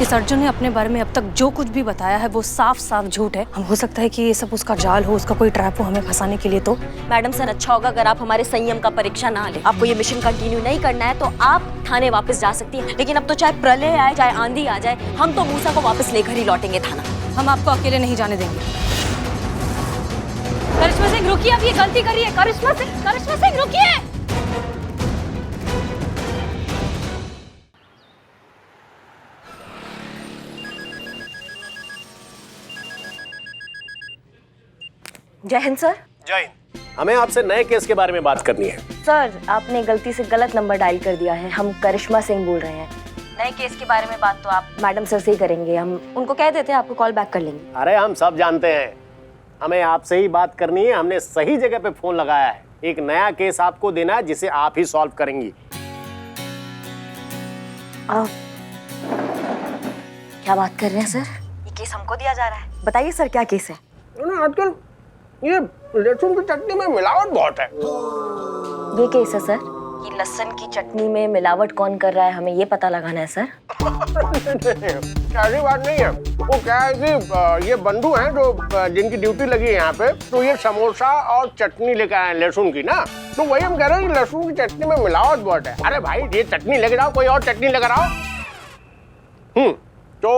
इस अर्जुन ने अपने बारे में अब तक जो कुछ भी बताया है वो साफ साफ झूठ है। हम हो सकता है कि ये सब उसका जाल हो, उसका कोई ट्रैप हो हमें फंसाने के लिए। तो मैडम सर, अच्छा होगा अगर आप हमारे संयम का परीक्षा ना लें। आपको ये मिशन कंटिन्यू नहीं करना है तो आप थाने वापस जा सकती हैं, लेकिन अब तो चाहे प्रलय आए चाहे आंधी आ जाए, हम तो मूसा को वापस लेकर ही लौटेंगे थाना। हम आपको अकेले नहीं जाने देंगे। करिश्मा सिंह रुकिए, अब ये गलती करी है। करिश्मा सिंह रुकिए। जय हिंद सर। जय हिंद। हमें आपसे नए केस के बारे में बात करनी है। सर, आपने गलती से गलत नंबर डायल कर दिया है। हम करिश्मा सिंह बोल रहे हैं। नए केस के बारे में बात तो आप मैडम सर से ही करेंगे। हम उनको कह देते हैं, आपको कॉल बैक कर लेंगे। अरे हम सब जानते हैं, हमें आपसे ही बात करनी है। हमने सही जगह पे फोन लगाया है। एक नया केस आपको देना है जिसे आप ही सॉल्व करेंगी। क्या बात कर रहे हैं सर? ये केस हमको दिया जा रहा है। बताइए सर, क्या केस है? आजकल ये लहसुन की चटनी में मिलावट बहुत है। ये केस है सर कि लहसुन की चटनी में मिलावट कौन कर रहा है, हमें ये पता लगाना है सर। ऐसी बात नहीं है। वो क्या है कि ये बंधु हैं जो जिनकी ड्यूटी लगी है यहाँ पे, तो ये समोसा और चटनी लेकर आए लहसुन की ना, तो वही हम कह रहे हैं कि लहसुन की चटनी में मिलावट बहुत है। अरे भाई, ये चटनी लेकर आओ, कोई और चटनी लेकर आओ। तो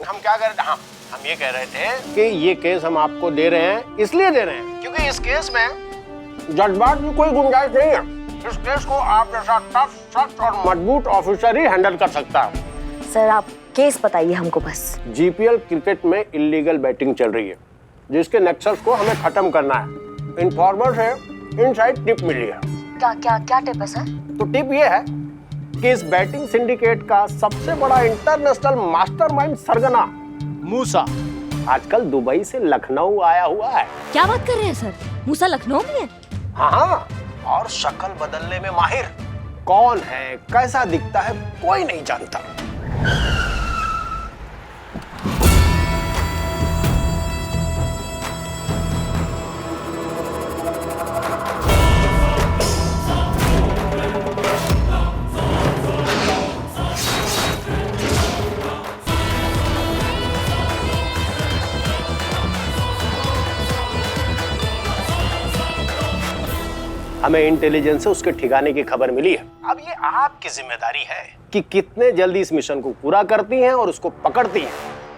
हम क्या कर रहे थे? हाँ, हम ये कह रहे थे कि ये केस हम आपको दे रहे हैं, इसलिए दे रहे हैं क्योंकि इस केस में जज्बात की कोई गुंजाइश नहीं है। इस केस को आप जैसा टफ, सख्त और मजबूत ऑफिसर ही हैंडल कर सकता है। सर, आप केस बताइए हमको बस। जीपीएल क्रिकेट में इलीगल बैटिंग चल रही है, जिसके नेक्सस को हमें खत्म करना है। इन्फॉर्मर से इनसाइड टिप मिली है। क्या टिप है सर? तो टिप ये है कि इस बैटिंग सिंडिकेट का सबसे बड़ा इंटरनेशनल मास्टरमाइंड सरगना मूसा आजकल दुबई से लखनऊ आया हुआ है। क्या बात कर रहे हैं सर? मूसा लखनऊ में है? हाँ, और शक्ल बदलने में माहिर। कौन है, कैसा दिखता है, कोई नहीं जानता। हमें इंटेलिजेंस से उसके ठिकाने की खबर मिली है। अब ये आपकी जिम्मेदारी है कि कितने जल्दी इस मिशन को पूरा करती हैं और उसको पकड़ती हैं।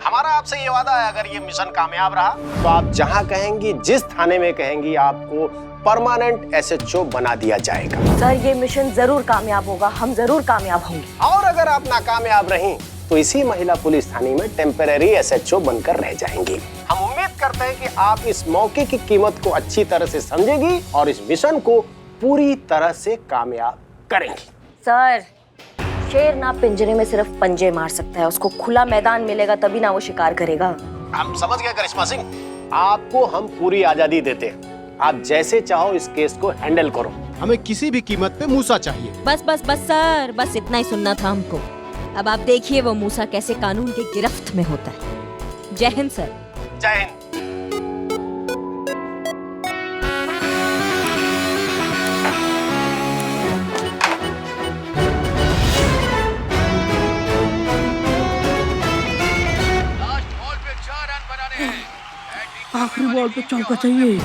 हमारा आपसे ये वादा है, अगर ये मिशन कामयाब रहा तो आप जहां कहेंगी, जिस थाने में कहेंगी, आपको परमानेंट एसएचओ बना दिया जाएगा। सर, ये मिशन जरूर कामयाब होगा, हम जरूर कामयाब होंगे। और अगर आप नाकामयाब रहीं तो इसी महिला पुलिस थाने में टेम्परेरी एसएचओ बनकर रह जाएंगी। हम उम्मीद करते हैं कि आप इस मौके की कीमत को अच्छी तरह से समझेगी और इस मिशन को पूरी तरह से कामयाब करेंगी। सर, शेर ना पिंजरे में सिर्फ पंजे मार सकता है, उसको खुला मैदान मिलेगा तभी ना वो शिकार करेगा। हम समझ गए करिश्मा सिंह, आपको हम पूरी आजादी देते हैं। आप जैसे चाहो इस केस को हैंडल करो। हमें किसी भी कीमत पे मूसा चाहिए। बस सर, बस इतना ही सुनना था हमको। अब आप देखिए वो मूसा कैसे कानून की गिरफ्त में होता है। जय हिंद सर। जय हिंद। आखिरी बॉल पे चौका चाहिए,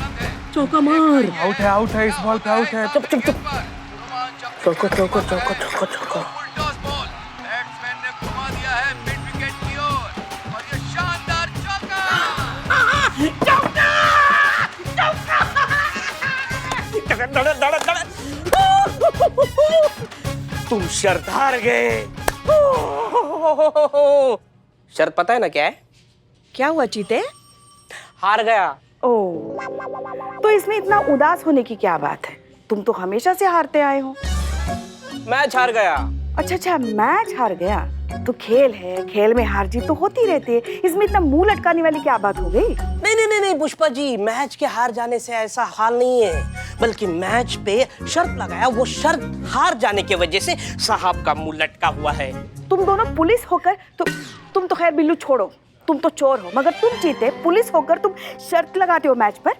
चौका मार। आउट है, इस बॉल पे आउट है। चुप। चौका। बैट्समैन ने घुमा दिया है मिड विकेट की ओर और ये शानदार चौका। तुम शर्त हार गए। शर्त पता है ना क्या है? क्या हुआ चीते? हार गया। ओ, तो इसमें इतना उदास होने की क्या बात है? तुम तो हमेशा से हारते आए हो। मैच हार गया। अच्छा, मैच हार गया तो खेल है, खेल में हार जीत तो होती रहती है, इसमें इतना मुंह लटकाने वाली क्या बात हो गई? नहीं पुष्पा जी, मैच के हार जाने से ऐसा हाल नहीं है, बल्कि मैच पे शर्त लगाया, वो शर्त हार जाने की वजह से साहब का मुंह लटका हुआ है। तुम दोनों पुलिस होकर तुम तो खैर बिल्लू छोड़ो, तुम तो चोर हो, मगर तुम जीते पुलिस होकर तुम शर्त लगाते हो मैच पर।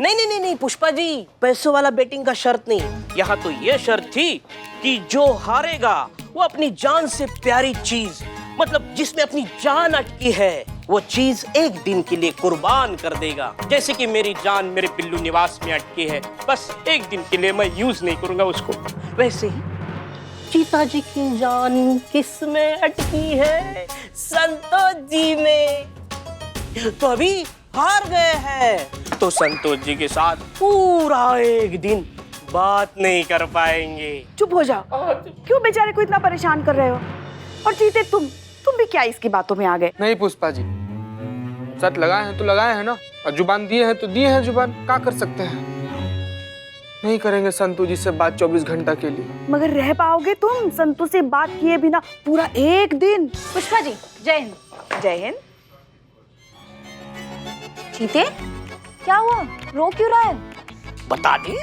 नहीं पुष्पा जी, पैसों वाला बेटिंग का शर्त नहीं, यहाँ तो ये शर्त थी कि जो हारेगा वो अपनी जान से प्यारी चीज मतलब जिसमें अपनी जान अटकी है वो चीज एक दिन के लिए कुर्बान कर देगा। जैसे कि मेरी जान मेरे बिल्लू निवास में अटकी है, बस एक दिन के लिए मैं यूज नहीं करूंगा उसको। वैसे ही चीता जी की जान किस में अटकी है? संतोष जी में। तो अभी हार गए हैं तो संतोष जी के साथ पूरा एक दिन बात नहीं कर पाएंगे। चुप हो जाओ, क्यों बेचारे को इतना परेशान कर रहे हो? और जीते तुम भी क्या इसकी बातों में आ गए? नहीं पुष्पा जी, शर्त लगाए हैं तो लगाए हैं ना, और जुबान दिए हैं तो दिए हैं जुबान, क्या कर सकते हैं। नहीं करेंगे संतू जी से बात 24 घंटा के लिए। मगर रह पाओगे तुम संतू से बात किए बिना पूरा एक दिन? पुष्पा जी, जय हिंद। जय हिंद। चीते, क्या हुआ? रो क्यों रहा है? बता दे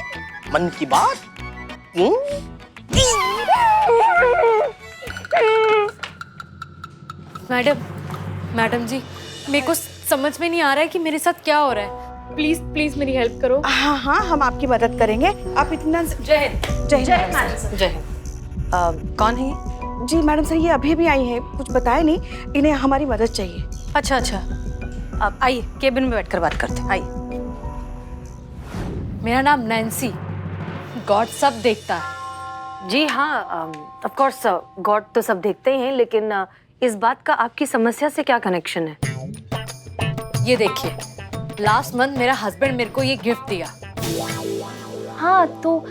मन की बात। मैडम जी, मेरे को समझ में नहीं आ रहा है कि मेरे साथ क्या हो रहा है। प्लीज प्लीज मेरी हेल्प करो। हाँ हाँ, हम आपकी मदद करेंगे। आप इतना जय हिंद। जय हिंद। जय हिंद। कौन है ये? जी मैडम सर, ये अभी भी आई हैं, कुछ बताया नहीं, इन्हें हमारी मदद चाहिए। अच्छा, आप आइए, केबिन में बैठकर बात करते हैं। आइए। मेरा नाम नैन्सी, गॉड सब देखता है। जी हाँ, ऑफ कोर्स गॉड तो सब देखते ही हैं, लेकिन इस बात का आपकी समस्या से क्या कनेक्शन है? ये देखिए, लास्ट मंथ मेरा हस्बैंड मेरे को ये गिफ्ट दिया। हाँ, तो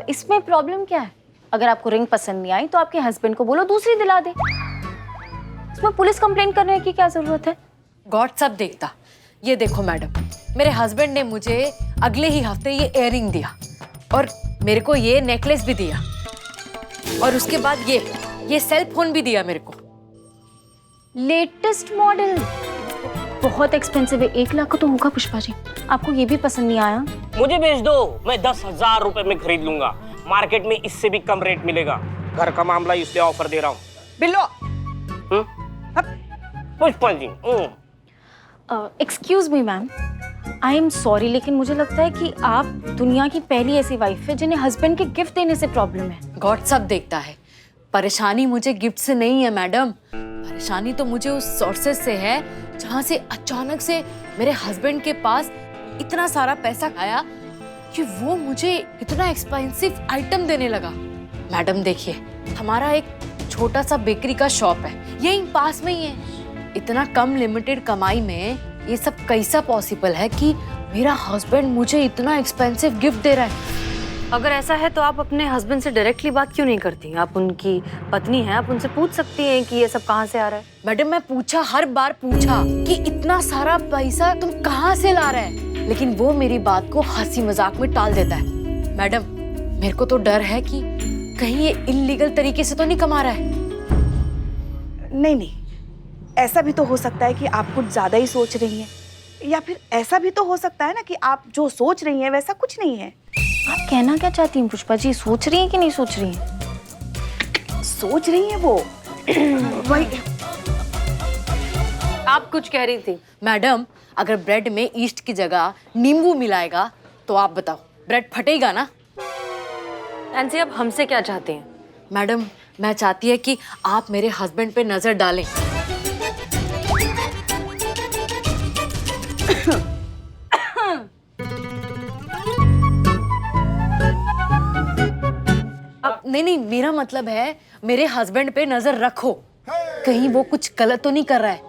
इसमें प्रॉब्लम क्या है? अगर आपको रिंग पसंद नहीं आई तो आपके हस्बैंड को बोलो दूसरी दिला दे। इसमें पुलिस कंप्लेंट करने की क्या जरूरत है? गॉड सब देखता। ये देखो मैडम, मेरे हस्बैंड ने मुझे अगले ही हफ्ते ये इयररिंग दिया और मेरे को ये नेकलेस भी दिया, और उसके बाद ये सेल फोन भी दिया मेरे को। लेटेस्ट मॉडल, बहुत एक्सपेंसिव है, 1 लाख का तो होगा पुष्पा जी। आपको ये भी पसंद नहीं आया? मुझे भेज दो, मैं 10,000 रुपए में खरीद लूंगा। मार्केट में इससे भी कम रेट मिलेगा। घर का मामला इसलिए ऑफर दे रहा हूँ। Billo. Pushpa ji. Excuse me ma'am, I am sorry, लेकिन मुझे लगता है कि आप दुनिया की पहली ऐसी वाइफ है जिन्हें हस्बैंड के गिफ्ट देने से प्रॉब्लम है। गॉड सब देखता है। परेशानी मुझे गिफ्ट से नहीं है मैडम, परेशानी तो मुझे उस सोर्सेस से है जहाँ से अचानक से मेरे हस्बैंड के पास इतना सारा पैसा आया कि वो मुझे इतना एक्सपेंसिव आइटम देने लगा। मैडम देखिए, हमारा एक छोटा सा बेकरी का शॉप है, यहीं पास में ही है। इतना कम लिमिटेड कमाई में ये सब कैसा पॉसिबल है कि मेरा हस्बैंड मुझे इतना एक्सपेंसिव गिफ्ट दे रहा है? अगर ऐसा है तो आप अपने हस्बैंड से डायरेक्टली बात क्यों नहीं करती? आप उनकी पत्नी हैं, आप उनसे पूछ सकती हैं कि ये सब कहाँ से आ रहा है। मैडम, मैं पूछा, हर बार पूछा कि इतना सारा पैसा तुम कहाँ से ला रहे हैं, लेकिन वो मेरी बात को हंसी मजाक में टाल देता है। मैडम, मेरे को तो डर है कि कहीं ये इल्लीगल तरीके से तो नहीं कमा रहा है। नहीं, ऐसा भी तो हो सकता है कि आप कुछ ज्यादा ही सोच रही हैं, या फिर ऐसा भी तो हो सकता है ना कि आप जो सोच रही हैं वैसा कुछ नहीं है। आप कहना क्या चाहती हैं पुष्पा जी? सोच रही हैं कि नहीं सोच रही हैं? सोच रही हैं वो। वही आप कुछ कह रही थी। मैडम, अगर ब्रेड में ईस्ट की जगह नींबू मिलाएगा तो आप बताओ, ब्रेड फटेगा ना? नैन्सी, आप हमसे क्या चाहते हैं? मैडम, मैं चाहती है कि आप मेरे हस्बैंड पे नजर डालें। नहीं, मेरा मतलब है मेरे हस्बैंड पे नजर रखो, कहीं वो कुछ गलत तो नहीं कर रहा है।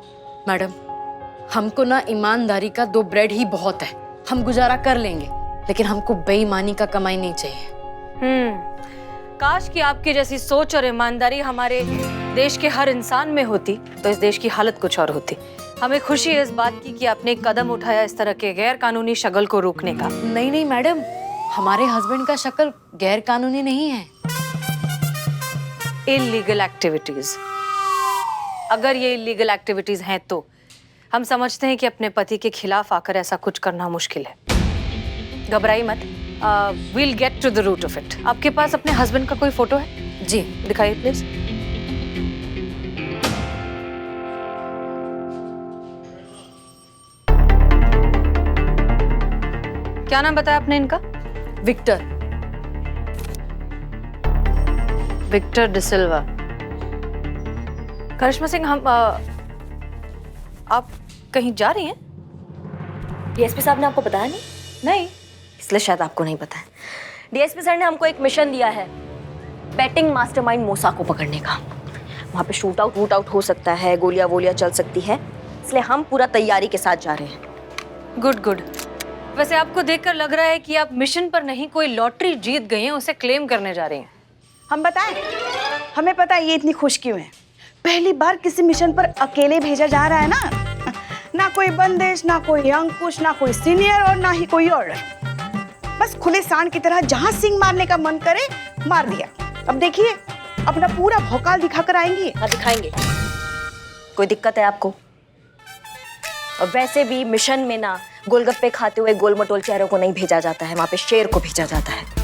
मैडम, हमको ना ईमानदारी का 2 ब्रेड ही बहुत है, हम गुजारा कर लेंगे, लेकिन हमको बेईमानी का कमाई नहीं चाहिए। काश कि आपकी जैसी सोच और ईमानदारी हमारे देश के हर इंसान में होती तो इस देश की हालत कुछ और होती। हमें खुशी है इस बात की कि आपने एक कदम उठाया इस तरह के गैर कानूनी शगल को रोकने का। नहीं मैडम, हमारे हस्बैंड का शक्ल गैर कानूनी नहीं है, इल्लीगल एक्टिविटीज। अगर ये इल्लीगल एक्टिविटीज हैं तो हम समझते हैं कि अपने पति के खिलाफ आकर ऐसा कुछ करना मुश्किल है। घबराई मत, we'll get to the root of it। आपके पास अपने हस्बैंड का कोई फोटो है? जी, दिखाइए प्लीज। क्या नाम बताया आपने इनका? विक्टर डिसिल्वा। करिश्मा सिंह, आप कहीं जा रही हैं? डीएसपी साहब ने आपको बताया नहीं? नहीं। इसलिए शायद आपको नहीं पता है। डीएसपी सर ने हमको एक मिशन दिया है, बैटिंग मास्टरमाइंड मूसा को पकड़ने का। वहाँ पे शूट आउट हो सकता है, गोलियां वोलियां चल सकती है, इसलिए हम पूरा तैयारी के साथ जा रहे हैं। Good good. वैसे आपको देखकर लग रहा है कि आप मिशन पर नहीं, कोई लॉटरी जीत गई हैं, उसे क्लेम करने जा रही हैं। हम बताएं, हमें पता है ये इतनी खुश क्यों है। पहली बार किसी मिशन पर अकेले भेजा जा रहा है ना। ना कोई बंदिश, ना कोई अंकुश, ना कोई सीनियर और ना ही कोई ऑर्डर। बस खुले सांड की तरह जहां सिंह मारने का मन करे मार दिया। अब देखिए अपना पूरा भौकाल दिखाकर आएंगी। हाँ, दिखाएंगे। कोई दिक्कत है आपको? और वैसे भी मिशन में ना गोलगप्पे खाते हुए गोलमटोल चेहरों को नहीं भेजा जाता है, वहाँ पे शेर को भेजा जाता है।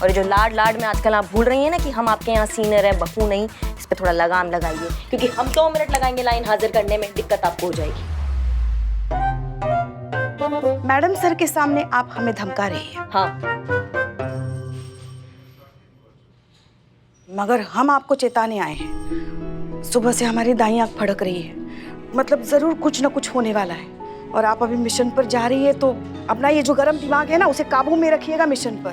और ये जो लाड में आजकल आप भूल रही हैं ना कि हम आपके यहाँ सीनियर है, बहू नहीं, इस पे थोड़ा लगाम लगाइए, क्योंकि हम 2 मिनट लगाएंगे लाइन हाजिर करने में, दिक्कत आपको हो जाएगी। मैडम सर के सामने आप हमें धमका रही हैं। हाँ, मगर हम आपको चेताने आए हैं। सुबह से हमारी दाईं आंख फड़क रही है, मतलब जरूर कुछ ना कुछ होने वाला है। और आप अभी मिशन पर जा रही है तो अपना ये जो गर्म दिमाग है ना, उसे काबू में रखिएगा मिशन पर।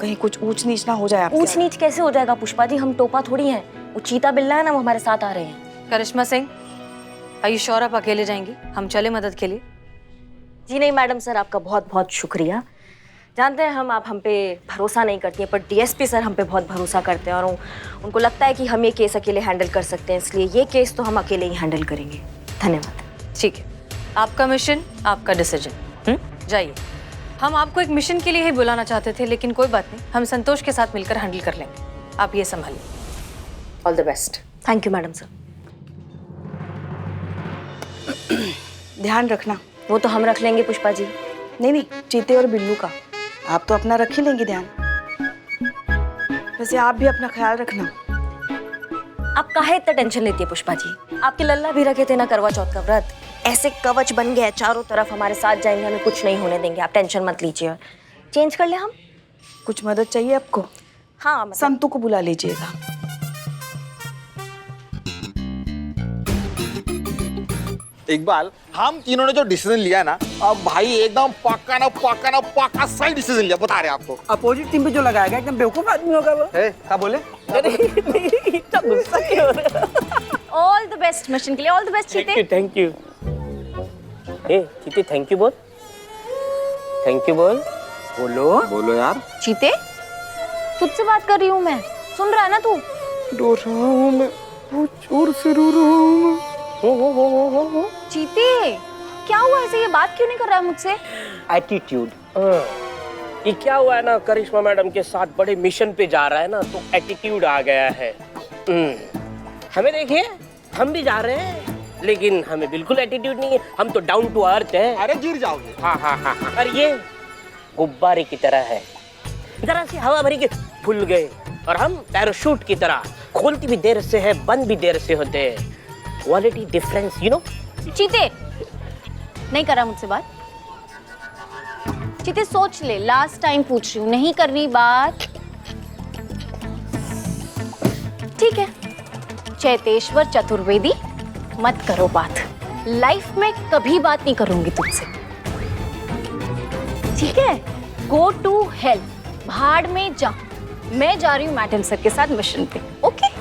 कहीं कुछ ऊंच नीच ना हो जाए आपके ऊंच नीच कैसे हो जाएगा पुष्पा जी? हम टोपा थोड़ी हैं, वो चीता बिल्ला है ना, वो हमारे साथ आ रहे हैं। करिश्मा सिंह, आर यू श्योर आप अकेले जाएंगी? हम चले मदद के लिए? जी नहीं मैडम सर, आपका बहुत बहुत शुक्रिया। जानते हैं हम, आप हम पे भरोसा नहीं करती हैं, पर डीएसपी सर हम पे बहुत भरोसा करते हैं और उनको लगता है कि हम ये केस अकेले हैंडल कर सकते हैं, इसलिए ये केस तो हम अकेले ही हैंडल करेंगे। धन्यवाद। ठीक है, आपका मिशन, आपका डिसीजन। जाइए। हम आपको एक मिशन के लिए ही बुलाना चाहते थे, लेकिन कोई बात नहीं, हम संतोष के साथ मिलकर हैंडल कर लेंगे। आप ये संभालिए। All the best. Thank you madam sir. ध्यान रखना। वो तो हम रख लेंगे पुष्पा जी। नहीं, चीते और बिल्लू का आप तो अपना रख ही लेंगे ध्यान। वैसे आप भी अपना ख्याल रखना। आप काहे इतना टेंशन लेती है पुष्पा जी? आपके लल्ला भी रखे थे ना करवा चौथ का व्रत, ऐसे कवच बन गया चारों तरफ, हमारे साथ जाएंगे, हमें कुछ नहीं होने देंगे। आप टेंशन मत लीजिए। चेंज कर ले हम। कुछ मदद चाहिए आपको? हाँ मतलब... संतू को बुला लीजिएगा। इकबाल, हम तीनों ने जो डिसीजन लिया ना, अब भाई एकदम पक्का सही डिसीजन लिया, बता रहे आपको। अपोजिट टीम पे जो लगाएगा एकदम बेवकूफ आदमी होगा वो। क्या बोले? इतना गुस्सा क्यों हो रहा है? ऑल द बेस्ट मिशन के लिए। ऑल द बेस्ट चीते। Thank you. ए चीते, थैंक यू बोल। थैंक यू बोल। बोलो यार। चीते, तुझसे बात कर रही हूँ मैं, सुन रहा है ना तू? रो रहा हूँ मैं, बहुत जोर से रो रहा हूँ मैं। हो। चीते, क्या हुआ? ऐसे ये बात क्यों नहीं कर रहा है मुझसे? एटीट्यूड। ये क्या हुआ है ना, करिश्मा मैडम के साथ बड़े मिशन पे जा रहा है ना, तो एटीट्यूड आ गया है। हमें देखिए, हम भी जा रहे हैं, लेकिन हमें बिल्कुल एटीट्यूड नहीं है, हम तो डाउन टू अर्थ है। अरे गिर जाओगे। हाँ। और ये गुब्बारे की तरह है, जरा सी हवा भरी के फूल गए, और हम पैराशूट की तरह खोलती भी देर से है, बंद भी देर से होते हैं। Quality difference, you know. चीते, नहीं करा मुझसे बात? चीते सोच ले, लास्ट टाइम पूछ रही हूँ, नहीं कर रही बात? ठीक है, चैतेश्वर चतुर्वेदी, मत करो बात। लाइफ में कभी बात नहीं करूंगी तुझसे, ठीक है? गो टू हेल, भाड़ में जा। मैं जा रही हूँ मैडम सर के साथ मिशन पे। ओके,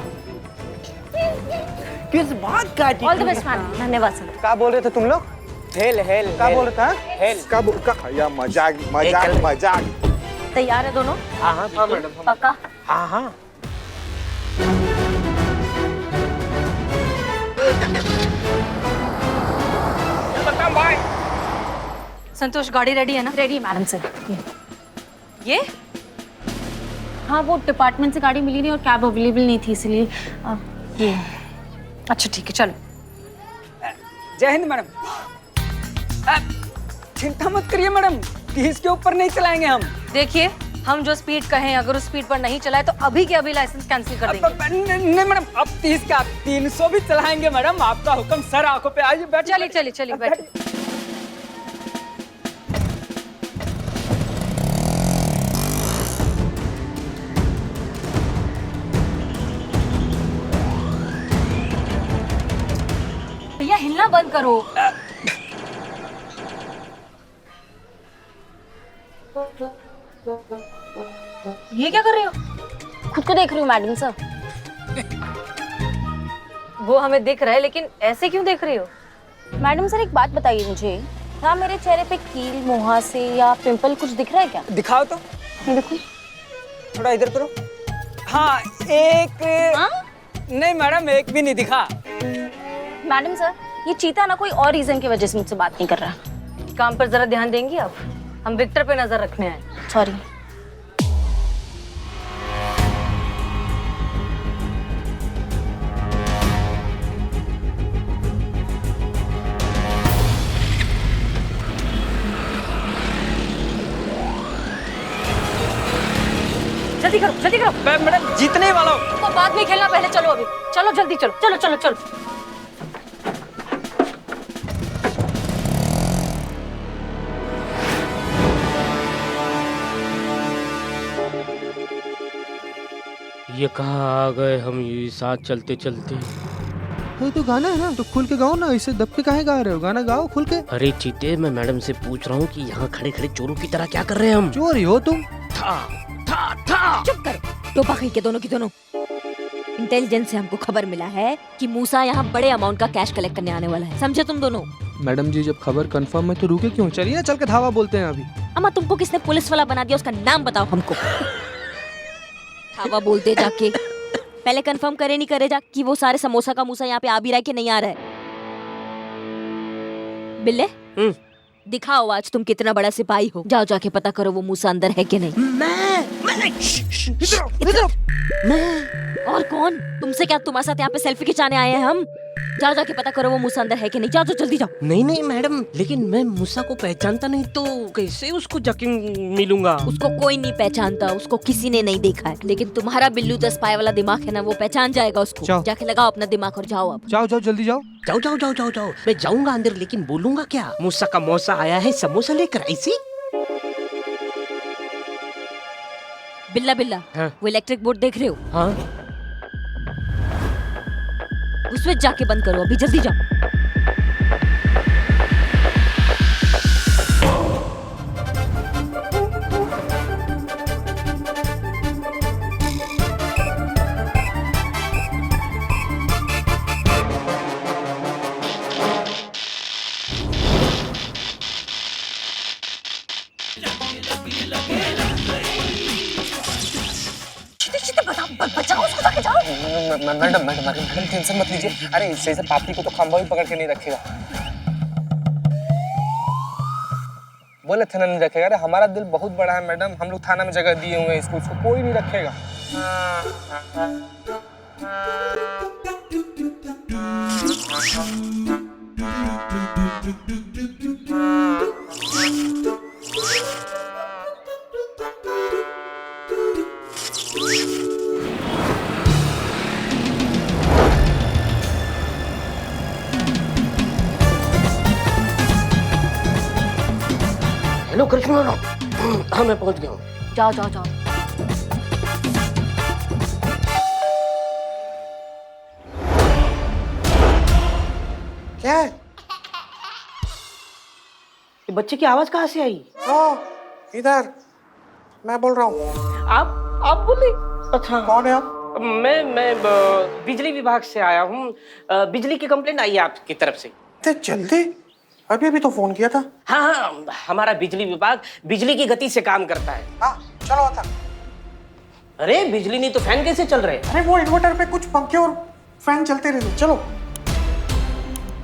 किस बात का? All the best madam. धन्यवाद सर। क्या बोल रहे थे तुम लोग? हेल क्या बोल रहे थे? हेल। या मजाक। तैयार है दोनों? हाँ मैडम। पक्का? हाँ। संतोष, गाड़ी रेडी है ना? Ready madam sir. ये हाँ, वो डिपार्टमेंट से गाड़ी मिली नहीं और कैब अवेलेबल नहीं थी, इसलिए ये। अच्छा ठीक है, चलो। जय हिंद मैडम। चिंता मत करिए मैडम, 30 के ऊपर नहीं चलाएंगे हम। देखिए, हम जो स्पीड कहें, अगर उस स्पीड पर नहीं चलाए तो अभी के अभी लाइसेंस कैंसिल कर देंगे। नहीं मैडम, अब 30 का 300 भी चलाएंगे मैडम, आपका हुक्म सर। आंखों पे आइए, बैठिए। चलिए बैठिए। हिलना बंद करो। ये क्या कर रहे हो? खुद को देख रही हूँ मैडम सर। वो हमें देख रहा है, लेकिन ऐसे क्यों देख रही हो? मैडम सर एक बात बताइए मुझे, क्या मेरे चेहरे पे कील, मुहासे या पिंपल कुछ दिख रहा है क्या? दिखाओ तो। ये देखो। थोड़ा इधर करो। हाँ एक। हाँ? नहीं मैडम, एक भी नहीं दिखा। मैडम सर ये चीता ना कोई और रीजन की वजह से मुझसे बात नहीं कर रहा। काम पर जरा ध्यान देंगी आप? हम विक्टर पे नजर रखने आए। सॉरी। जल्दी करो, जल्दी करो। मैडम जीतने वाला हूँ। तो बाद में खेलना, पहले चलो अभी। चलो जल्दी चलो, चलो चलो चलो। ये कहाँ आ गए हम, ये साथ चलते चलते। ये तो गाना है ना, तो खुल के गाओ ना, इसे दब के काहे गा रहे हो? गाना गाओ खुल के। अरे चीते, मैं मैडम से पूछ रहा हूँ कि यहाँ खड़े खड़े चोरों की तरह क्या कर रहे हैं हम? चोर ही हो तुम। था। चुप करो, टोपा कहीं के दोनों की दोनों। इंटेलिजेंस से हमको खबर मिला है कि मूसा यहाँ बड़े अमाउंट का कैश कलेक्ट करने आने वाला है, समझे तुम दोनों? मैडम जी जब खबर कंफर्म है तो रुके क्यों? चलिए चल के धावा बोलते हैं अभी। अम्मा तुमको किसने पुलिस वाला बना दिया, उसका नाम बताओ हमको। धावा बोलते जाके। पहले कंफर्म करे नहीं करे जा कि वो सारे समोसा का मूसा यहाँ पे आ भी रहा है कि नहीं आ रहा है। बिल्ले दिखाओ आज तुम कितना बड़ा सिपाही हो। जाओ जाके पता करो वो मूसा अंदर है कि नहीं। मैं और कौन? तुमसे क्या, तुम्हारे साथ यहाँ पे सेल्फी खिंचाने आए हैं हम? जाओ जाके पता करो वो मूसा अंदर है कि नहीं। जाओ जल्दी जाओ। नहीं मैडम, लेकिन मैं मूसा को पहचानता नहीं, तो कैसे उसको जाके मिलूंगा? उसको कोई नहीं पहचानता, उसको किसी ने नहीं देखा है, लेकिन तुम्हारा बिल्लू 10 पाए वाला दिमाग है ना, वो पहचान जाएगा उसको। जाके लगाओ अपना दिमाग और जाओ अब। जाओ जल्दी जाओ। जाओ। मैं जाऊंगा अंदर, लेकिन बोलूंगा क्या? मूसा का मौसा आया है समोसा लेकर, ऐसी? बिल्ला हाँ? वो इलेक्ट्रिक बोर्ड देख रहे हो? हाँ। उस स्विच जाके बंद करो अभी, जल्दी जाओ। मैडम टेंशन मत लीजिए। अरे इससे पापी को तो खंभा भी पकड़ के नहीं रखेगा। बोले थाना नहीं रखेगा। अरे हमारा दिल बहुत बड़ा है मैडम, हम लोग थाना में जगह दिए हुए हैं इसको कोई नहीं रखेगा। हेलो कृष्णा। हाँ मैं पहुंच गया हूँ। जाओ। क्या है? ये बच्चे की आवाज कहाँ से आई? इधर मैं बोल रहा हूँ। आप बोले? अच्छा। कौन है आप? मैं बिजली विभाग से आया हूँ। बिजली की कंप्लेंट आई है आपकी तरफ से। जल्दी? अभी तो फोन किया था। हाँ, हमारा बिजली विभाग बिजली की गति से काम करता है। हाँ चलो आता। अरे बिजली नहीं तो फैन कैसे चल रहे? अरे वो इन्वर्टर पे कुछ पंखे और फैन चलते रहते। चलो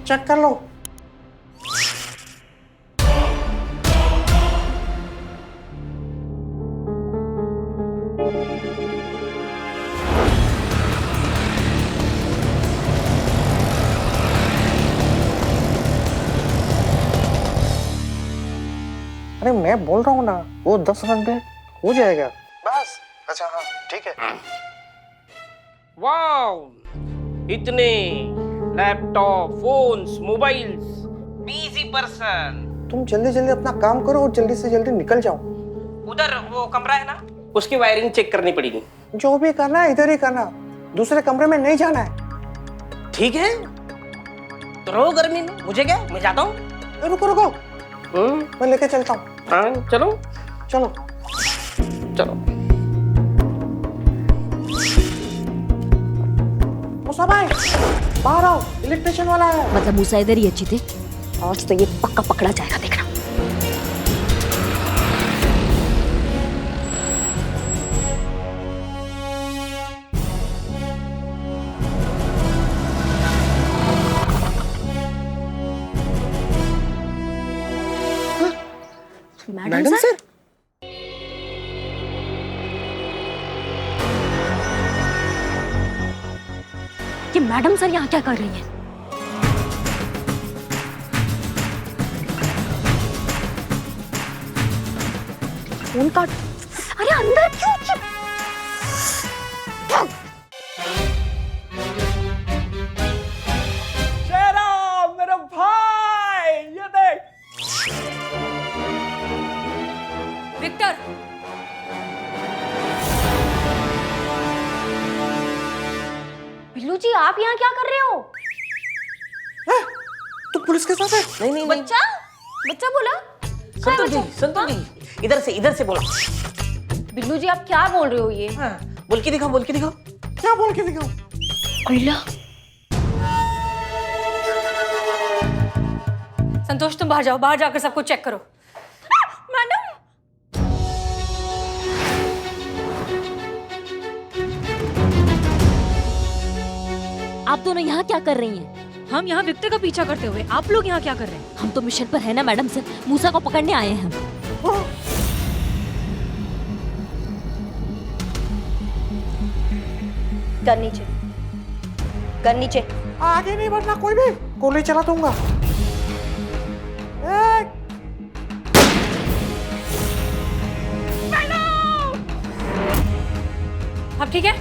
चेक कर लो। अरे मैं बोल रहा हूँ ना, वो 10 रन पे हो जाएगा बस। अच्छा हाँ ठीक है। वाओ, इतने laptop, phones, mobiles, busy person. तुम जल्दी अपना काम करो और जल्दी से जल्दी निकल जाओ। उधर वो कमरा है ना, उसकी वायरिंग चेक करनी पड़ेगी। जो भी करना है इधर ही करना, दूसरे कमरे में नहीं जाना है। ठीक है, तो रहो गर्मी में, मुझे क्या, मैं जाता हूँ। रुको रुको, मैं लेके चलता हूँ। हाँ चलो चलो चलो। मूसा भाई बाहर आओ, इलेक्ट्रिशियन वाला है। मतलब मूसा इधर ही अच्छी थे। आज तो ये पक्का पकड़ा जाएगा, देखना। मैडम सर, ये मैडम सर यहाँ क्या कर रही हैं? फोन काट। अरे अंदर क्यों? शेरा मेरा भाई, ये देख। विक्टर, बिल्लू जी आप यहाँ क्या कर रहे हो? तू पुलिस के साथ है? नहीं नहीं नहीं, बच्चा बच्चा बोला। संतोष जी, इधर से बोला। बिल्लू जी आप क्या बोल रहे हो ये? बोल के दिखाओ, बोल के दिखाओ। क्या बोल के दिखाओ? संतोष तुम बाहर जाओ, बाहर जाकर सब कुछ चेक करो। मैडम आप दोनों यहाँ क्या कर रही हैं? हम यहाँ विक्टर का पीछा करते हुए, आप लोग यहाँ क्या कर रहे हैं? हम तो मिशन पर है ना मैडम सर, मूसा को पकड़ने आए हैं हम। कर नीचे, कर नीचे। आगे नहीं बढ़ना कोई भी, गोली चला दूंगा। अब ठीक है?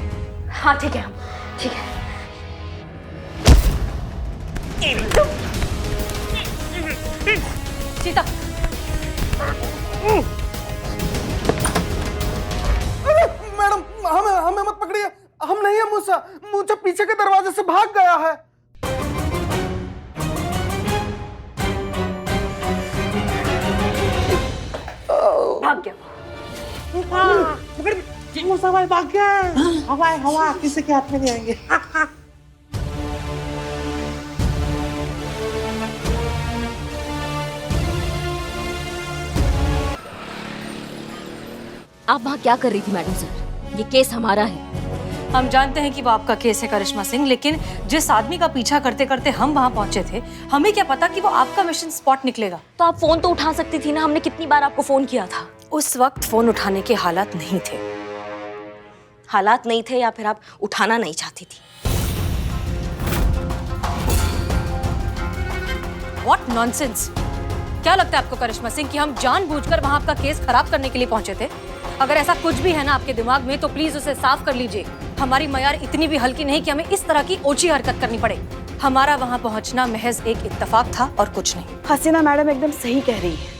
हाँ ठीक है, ठीक है। सीता, मैडम हमें मत पकड़िए, हम नहीं है मूसा। मूसा पीछे के दरवाजे से भाग गया है। भाग गया। मूसा भाई भाग गया है। हवा किसी के हाथ में नहीं आएंगे। आप वहाँ क्या कर रही थी मैडम सर? ये केस हमारा है। हम जानते हैं कि वो आपका केस है करिश्मा सिंह, लेकिन जिस आदमी का पीछा करते करते हम वहाँ पहुंचे थे, हमें क्या पता कि वो आपका मिशन स्पॉट निकलेगा। तो आप फोन तो उठा सकती थी ना, हमने कितनी बार आपको फोन किया था। उस वक्त फोन उठाने के हालात नहीं थे। हालात नहीं थे या फिर आप उठाना नहीं चाहती थी? What nonsense! क्या लगता है आपको करिश्मा सिंह कि हम जानबूझकर वहाँ आपका केस खराब करने के लिए पहुंचे थे? अगर ऐसा कुछ भी है ना आपके दिमाग में तो प्लीज उसे साफ कर लीजिए। हमारी मयार इतनी भी हल्की नहीं कि हमें इस तरह की ओछी हरकत करनी पड़े। हमारा वहाँ पहुँचना महज एक इत्तेफाक था और कुछ नहीं। हसीना मैडम एकदम सही कह रही है।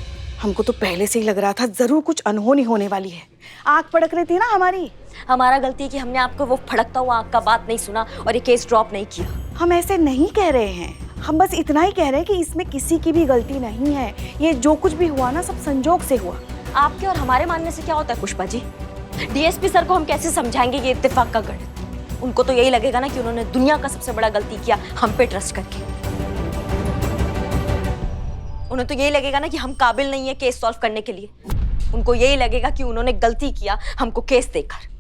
हमको तो पहले से ही लग रहा था जरूर कुछ अनहोनी होने वाली है। आग पड़क रही थी ना हमारी। हमारा गलती है कि हमने आपको वो फड़कता हुआ आग का बात नहीं सुना और ये केस ड्रॉप नहीं किया। हम ऐसे नहीं कह रहे हैं, हम बस इतना ही कह रहे हैं कि इसमें किसी की भी गलती नहीं है। ये जो कुछ भी हुआ ना सब संजोग से हुआ। आपके और हमारे मानने से क्या होता है पुष्पा जी? डीएसपी सर को हम कैसे समझाएंगे ये इत्तेफाक का गणित? उनको तो यही लगेगा ना कि उन्होंने दुनिया का सबसे बड़ा गलती किया हम पे ट्रस्ट करके। उन्हें तो यही लगेगा ना कि हम काबिल नहीं है केस सॉल्व करने के लिए। उनको यही लगेगा कि उन्होंने गलती किया हमको केस देकर।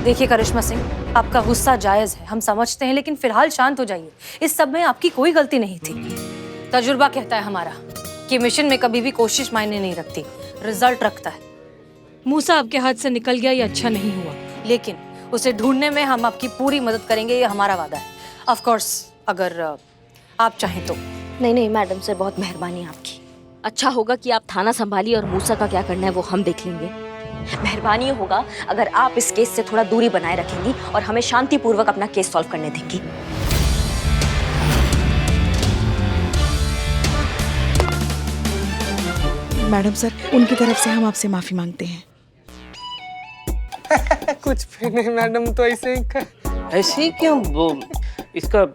देखिए करिश्मा सिंह, आपका गुस्सा जायज है, हम समझते हैं, लेकिन फिलहाल शांत हो जाइए। इस सब में आपकी कोई गलती नहीं थी। तजुर्बा कहता है हमारा कि मिशन में कभी भी कोशिश मायने नहीं रखती, रिजल्ट रखता है। मूसा आपके हाथ से निकल गया, ये अच्छा नहीं हुआ, लेकिन उसे ढूंढने में हम आपकी पूरी मदद करेंगे, ये हमारा वादा है। ऑफ कोर्स अगर आप चाहें तो। नहीं मैडम सर, बहुत मेहरबानी आपकी। अच्छा होगा कि आप थाना संभालिए और मूसा का क्या करना है वो हम देख लेंगे। मेहरबानी होगा अगर आप इस केस से थोड़ा दूरी बनाए रखेंगी और हमें शांतिपूर्वक अपना केस सॉल्व करने देंगी। मैडम सर, उनकी तरफ से हम आपसे माफी मांगते हैं। कुछ भी नहीं मैडम, तो ऐसे ही ऐसे ही क्यों वो इसका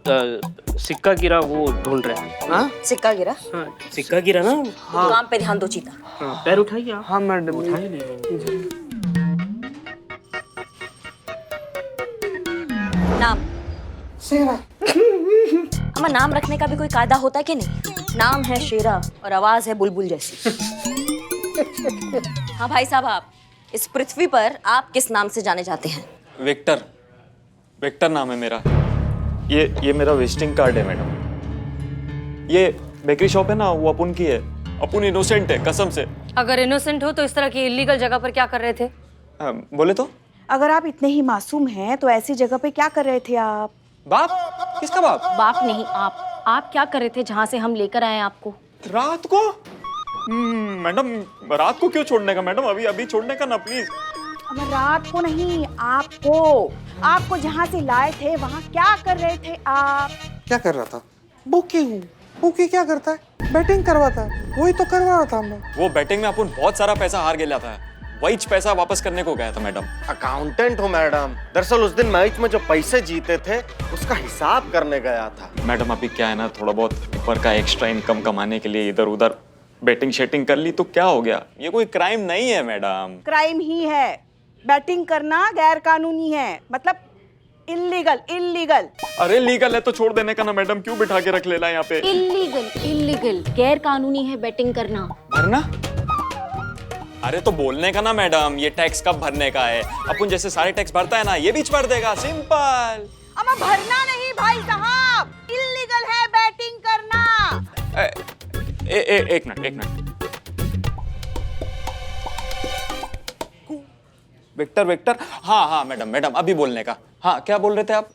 सिक्का गिरा वो ढूंढ रहे हैं? हाँ सिक्का गिरा? हाँ सिक्का गिरा ना। हाँ। काम पे ध्यान दो चीता। हाँ, पैर उठाइए आप। हाँ मैडम। उठाइए नहीं। नाम हमारा नाम रखने का भी कोई कायदा होता है कि नहीं? नाम है शेरा और आवाज है बुलबुल जैसी। हाँ भाई साहब, आप इस पृथ्वी पर आप किस नाम से जाने जाते हैं? विक्टर। विक्टर नाम है मेरा। ये मेरा विजिटिंग कार्ड है मैडम। ये बेकरी शॉप है ना, वो अपुन की है। अपुन इनोसेंट है कसम से। अगर इनोसेंट हो तो इस तरह की इलीगल जगह पर क्या कर रहे थे? बोले तो? अगर आप इतने ही मासूम हैं तो ऐसी जगह पे क्या कर रहे थे आप? बाप? किसका बाप? बाप नहीं, आप क्या कर रहे थे जहाँ से हम लेकर आए आपको? रात को? मैडम रात को क्यों छोड़ने का मैडम? अभी छोड़ने का ना प्लीज। अब रात को नहीं, आपको जहाँ से लाए थे वहाँ क्या कर रहे थे आप? क्या कर रहा था? बुकी हूँ। बुकी क्या करता है? बैटिंग करवाता है। वही तो करवा रहा था मैं। वो बैटिंग में अपन बहुत सारा पैसा हार गया था। वही पैसा वापस करने को गया था मैडम। अकाउंटेंट हो मैडम। दरअसल उस दिन मैच में जो पैसे जीते थे उसका हिसाब करने गया था। मैडम अभी क्या है ना, थोड़ा बहुत ऊपर का एक्स्ट्रा इनकम कमाने के लिए इधर उधर बैटिंग शेटिंग कर ली तो क्या हो गया? ये कोई क्राइम नहीं है मैडम। क्राइम ही है। बैटिंग करना गैर कानूनी है, मतलब इल्लीगल। अरे लीगल है तो छोड़ देने का ना मैडम, क्यों बिठा के रख लेना यहाँ पे? इल्लीगल गैर कानूनी है बैटिंग करना। भरना? अरे तो बोलने का ना मैडम, ये टैक्स कब भरने का है? अपन जैसे सारे टैक्स भरता है ना, ये बीच भर देगा, सिंपल। अमा भरना नहीं भाई साहब, इल्लीगल है बैटिंग करना। एक मिनट। विक्टर। हाँ मैडम अभी बोलने का। हाँ क्या बोल रहे थे आप?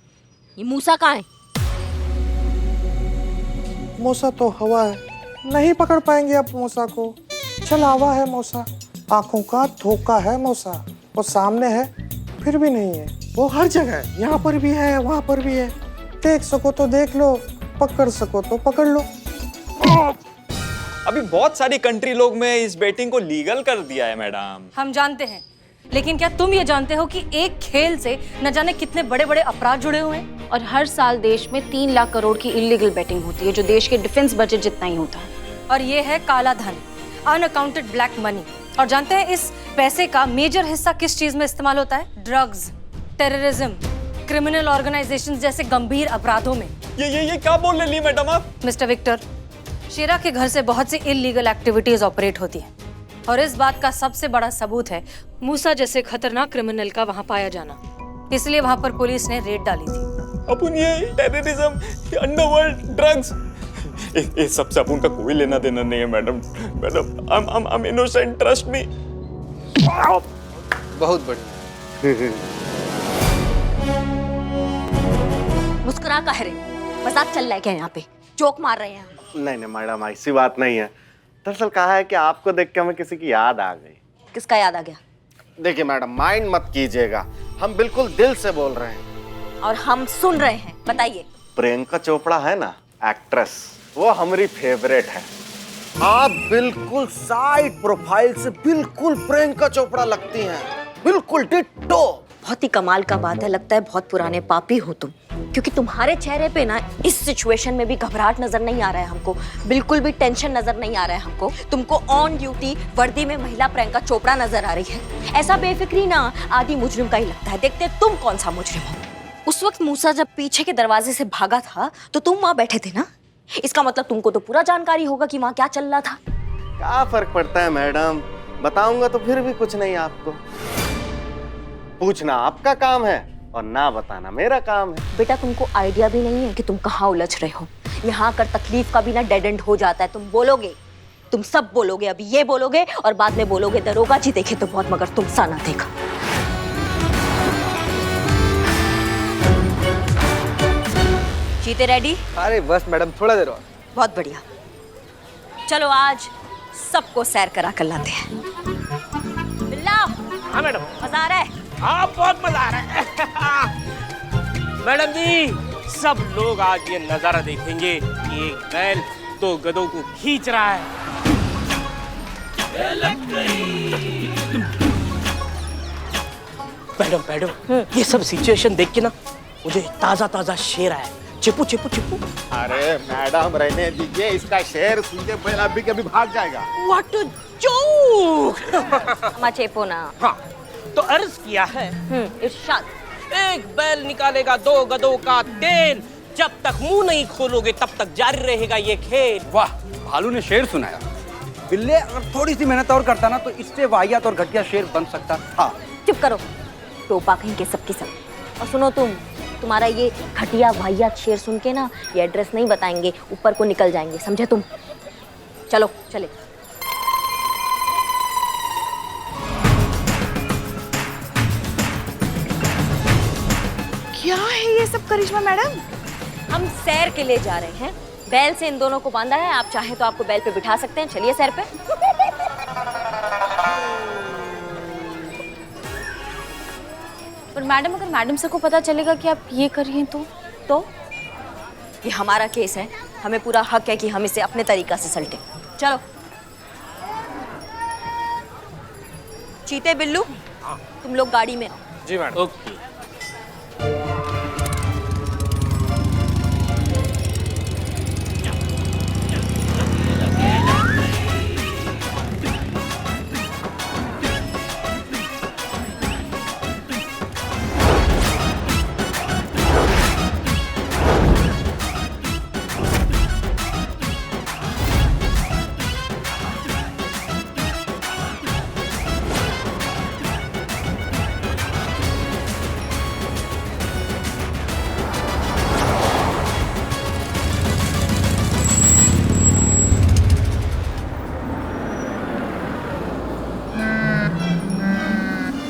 ये मूसा कहाँ है? मूसा तो हवा है, नहीं पकड़ पाएंगे आप मूसा को। चलावा है मूसा, आंखों का धोखा है मूसा। वो सामने है फिर भी नहीं है। वो हर जगह है, यहाँ पर भी है वहाँ पर भी है। देख सको तो देख लो, पकड़ सको तो पकड़ लो। अभी बहुत सारी कंट्री लोग में इस बैटिंग को लीगल कर दिया है मैडम। हम जानते हैं, लेकिन क्या तुम ये जानते हो कि एक खेल से न जाने कितने बड़े बड़े अपराध जुड़े हुए हैं? और हर साल देश में 3 लाख करोड़ की इलीगल बैटिंग होती है, जो देश के डिफेंस बजट जितना ही होता है। और ये है काला धन, अनअकाउंटेड ब्लैक मनी। और जानते हैं इस पैसे का मेजर हिस्सा किस चीज में इस्तेमाल होता है? ड्रग्स, टेररिज्म, क्रिमिनल ऑर्गेनाइजेशंस जैसे गंभीर अपराधों में। ये क्या बोल रही मैडम आप? मिस्टर विक्टर, शेरा के घर से बहुत सी इल्लीगल एक्टिविटीज ऑपरेट होती हैं, और इस बात का सबसे बड़ा सबूत है मूसा जैसे खतरनाक क्रिमिनल का वहां पाया जाना। इसलिए वहां पर पुलिस ने रेड डाली थी। अपन ये टेररिज्म, अंडरवर्ल्ड, ड्रग्स, इस सबसे अपन का कोई लेना देना नहीं है madam. I am innocent, trust me. बहुत बढ़िया। मुस्कुरा कह रहे, मजाक चल रहा है क्या यहाँ पे? जोक मार रहे हैं? नहीं मैडम, ऐसी बात नहीं है। दरअसल कहा है कि आपको देख के हमें किसी की याद आ गई। किसका याद आ गया? देखिए मैडम, माइंड मत कीजिएगा, हम बिल्कुल दिल से बोल रहे हैं। और हम सुन रहे हैं, बताइए। प्रियंका चोपड़ा है ना, एक्ट्रेस, वो हमारी फेवरेट है। आप बिल्कुल साइड प्रोफाइल से बिल्कुल प्रियंका चोपड़ा लगती हैं, बिल्कुल डिट्टो। बहुत ही कमाल का बात है, लगता है बहुत पुराने पापी हो तुम, क्योंकि तुम्हारे चेहरे पे ना इस सिचुएशन में भी घबराहट नजर नहीं आ रहा है हमको, बिल्कुल भी टेंशन नजर नहीं आ रहा है हमको। तुमको ऑन ड्यूटी वर्दी में महिला प्रियंका चोपड़ा नजर आ रही है। ऐसा बेफिक्री ना आदि मुजरिम का ही लगता है। देखते तुम कौन सा मुजरिम हो। उस वक्त मूसा जब पीछे के दरवाजे से भागा था तो तुम वहां बैठे थे ना, इसका मतलब तुमको तो पूरा जानकारी होगा कि वहां क्या चल रहा था। क्या फर्क पड़ता है मैडम, बताऊंगा तो फिर भी कुछ नहीं। आपको पूछना आपका काम है और ना बताना मेरा काम है। बेटा तुमको आइडिया भी नहीं है कि तुम कहाँ उलझ रहे हो। यहाँ कर तकलीफ का भी ना डेड एंड हो जाता है। तुम बोलोगे, तुम सब बोलोगे, अभी ये बोलोगे और बाद में बोलोगे दरोगा जी देखे तो बहुत मगर तुम सा ना देखा। जीते रेडी? अरे बस मैडम, थोड़ा देर और। बहुत बढ़िया, चलो आज सबको सैर करा कर लाते हैं। बिल्ला। हाँ मैडम। मजा आ रहा है? हाँ बहुत मजा आ रहा है। मैडम जी, सब लोग आज ये नजारा देखेंगे कि एक बैल 2 गधों को खींच रहा है। मैडम ये सब सिचुएशन देख के ना मुझे ताजा ताजा शेर आया, चिपू चिपू चिपू। अरे मैडम रहने दीजिए, इसका शेर सुन के पहला भी कभी भाग जाएगा। What a joke. अम्मा चेपो ना। हाँ, तो अर्ज किया है, इरशाद। एक बैल निकालेगा 2 गधों का तेल, जब तक मुंह नहीं खोलोगे तब तक जारी रहेगा ये खेल। वाह, भालू ने शेर सुनाया। बिल्ले अगर थोड़ी सी मेहनत और करता ना तो इससे वाहियात और घटिया शेर बन सकता था। चुप करो, टोपा कहीं के सबकी सब। और सुनो तुम्हारा ये घटिया वाहियात शेर सुन के ना ये एड्रेस नहीं बताएंगे, ऊपर को निकल जाएंगे, समझे तुम? चलो चले। क्या है ये सब करिश्मा मैडम? हम सैर के लिए जा रहे हैं, बैल से इन दोनों को बांधा है। आप चाहें तो आपको बैल पे बिठा सकते हैं, चलिए सैर पे। पर मैडम, अगर मैडम से को पता चलेगा कि आप ये कर रही हैं तो ये हमारा केस है, हमें पूरा हक है कि हम इसे अपने तरीका से सलटें। चलो चीते बिल्लू, तुम लोग गाड़ी में आओ। जी मैडम। ओके।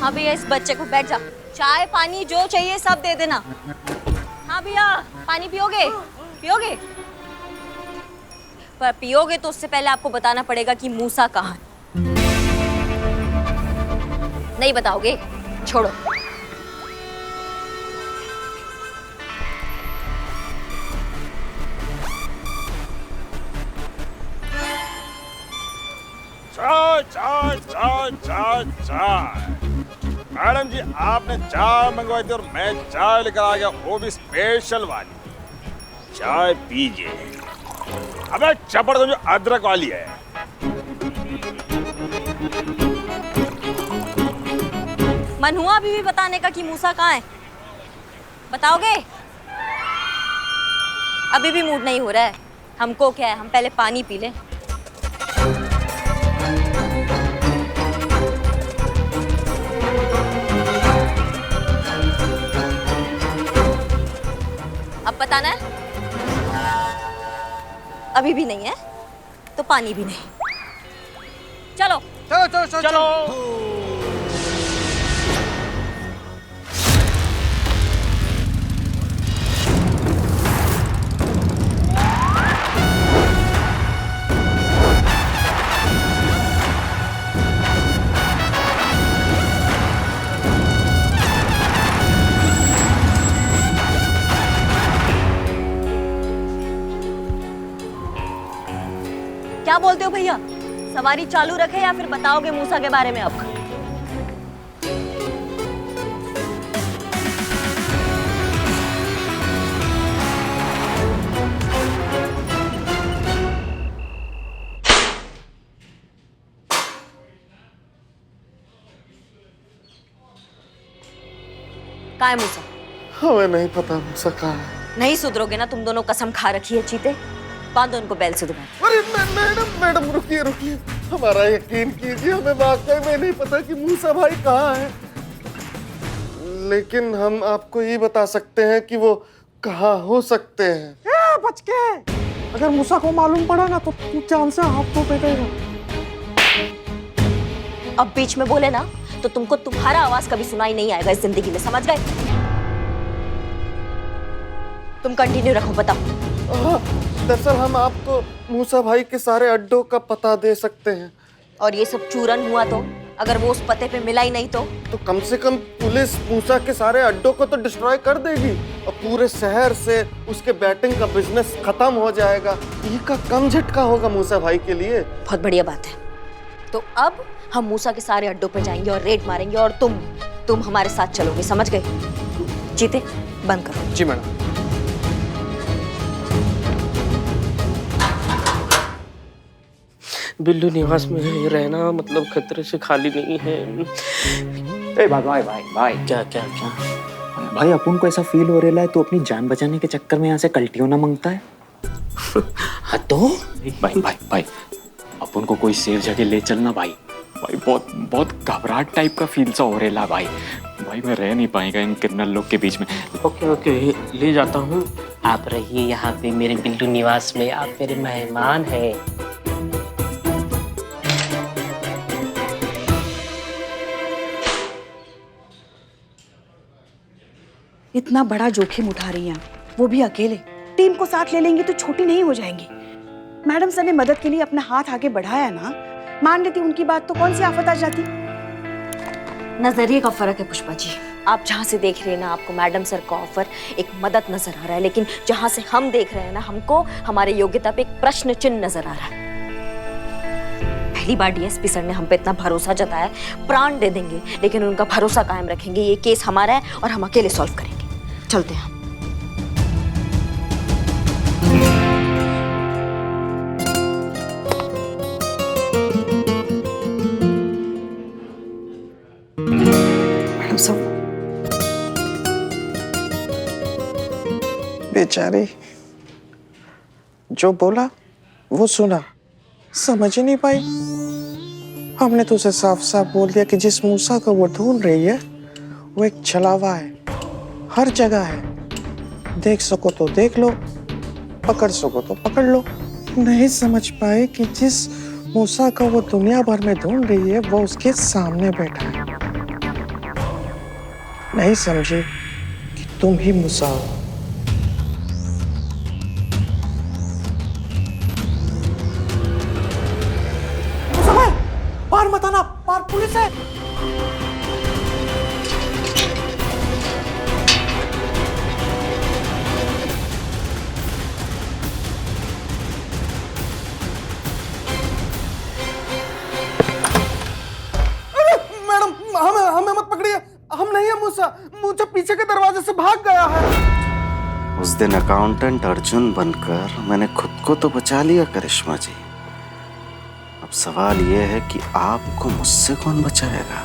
हाँ भैया, इस बच्चे को बैठ जा, चाय पानी जो चाहिए सब दे देना। हाँ भैया, पानी पियोगे? पियोगे? पर पियोगे तो उससे पहले आपको बताना पड़ेगा कि मूसा कहाँ है। नहीं बताओगे? छोड़ो। चाय चाय चाय चाय चाय। मैडम जी, आपने चाय मंगवाई थी और मैं चाय लेकर आ गया, वो भी स्पेशल वाली। चाय पीजिए। अबे चपड़ तो जो अदरक वाली है। मन हुआ अभी भी बताने का कि मूसा कहाँ है? बताओगे? अभी भी मूड नहीं हो रहा है। हमको क्या है, हम पहले पानी पी लें। अब बताना है? अभी भी नहीं है तो पानी भी नहीं। चलो चलो चलो चलो, चलो। क्या बोलते हो भैया? सवारी चालू रखे या फिर बताओगे मूसा के बारे में अब? कहाँ है मूसा? हमें नहीं पता मूसा कहाँ है। नहीं सुधरोगे ना तुम दोनों, कसम खा रखी है चीते। बांधो उनको बैल से दोबारा। अरे मैडम रुकिए रुकिए, हमारा यकीन कीजिए, हमें वाकई में नहीं पता कि मूसा भाई कहाँ है। लेकिन हम आपको ये बता सकते हैं कि वो कहाँ हो सकते हैं। बच के, अगर मूसा को मालूम पड़ा ना तो तू जान से हाथ तो बैठेगा। अब बीच में बोले ना तो तुमको तुम्हारा आवाज कभी सुनाई नहीं आएगा इस जिंदगी में, समझ गए? तुम कंटिन्यू रखो, बताओ। दरअसल हम आपको मूसा भाई के सारे अड्डों का पता दे सकते हैं। और ये सब चूरन हुआ तो? अगर वो उस पते पे मिला ही नहीं तो कम से कम पुलिस मूसा के सारे अड्डों को तो डिस्ट्रॉय कर देगी और पूरे शहर से उसके बैटिंग का बिजनेस खत्म हो जाएगा। ये का कम झटका होगा मूसा भाई के लिए। बहुत बढ़िया बात है। तो अब हम मूसा के सारे अड्डों पे जाएंगे और रेड मारेंगे और तुम हमारे साथ चलोगे, समझ गए? जीते बंद करो। जी मैडम। बिल्लू निवास में रहना मतलब खतरे से खाली नहीं है। ए भाई भाई भाई क्या क्या क्या? भाई अपन को ऐसा फील हो रहा है तो अपनी जान बचाने के चक्कर में यहाँ से कल्टियों ना मांगता है। हाँ तो भाई भाई भाई अपन को कोई सेफ जगह ले चलना भाई। भाई बहुत बहुत घबराहट टाइप का फील सा हो रहा है भाई। भाई मैं रह नहीं पाएगा इन क्रिमिनल लोग के बीच में। ओके ओके ले जाता हूँ। आप रहिए यहाँ पे मेरे बिल्लू निवास में, आप मेरे मेहमान हैं। इतना बड़ा जोखिम उठा रही हैं, वो भी अकेले। टीम को साथ ले लेंगी तो छोटी नहीं हो जाएंगी। मैडम सर ने मदद के लिए अपना हाथ आगे बढ़ाया ना, मान लेती उनकी बात तो कौन सी आफत आ जाती। नजरिए का फर्क है पुष्पा जी। आप जहाँ से देख रहे हैं ना, आपको मैडम सर का ऑफर एक मदद नजर आ रहा है, लेकिन जहाँ से हम देख रहे हैं ना, हमको हमारे योग्यता पे एक प्रश्न चिन्ह नजर आ रहा है। पहली बार डीएसपी सर ने हम पे इतना भरोसा जताया, प्राण दे देंगे लेकिन उनका भरोसा कायम रखेंगे। ये केस हमारा है और हम अकेले सॉल्व करेंगे। चलते हैं। मैडम साहब, बेचारी जो बोला वो सुना, समझ ही नहीं पाई। हमने तो उसे साफ साफ बोल दिया कि जिस मूसा को वो ढूंढ रही है वो एक छलावा है, हर जगह है। देख सको तो देख लो, पकड़ सको तो पकड़ लो। नहीं समझ पाए कि जिस मूसा को वो दुनिया भर में ढूंढ रही है वो उसके सामने बैठा है। नहीं समझे कि तुम ही मूसा हो। बाहर मत आना, बाहर पुलिस है। मैडम हमें मत पकड़िए, हम नहीं है मूसा। मूसा पीछे के दरवाजे से भाग गया है। उस दिन अकाउंटेंट अर्जुन बनकर मैंने खुद को तो बचा लिया करिश्मा जी। अब सवाल यह है कि आपको मुझसे कौन बचाएगा?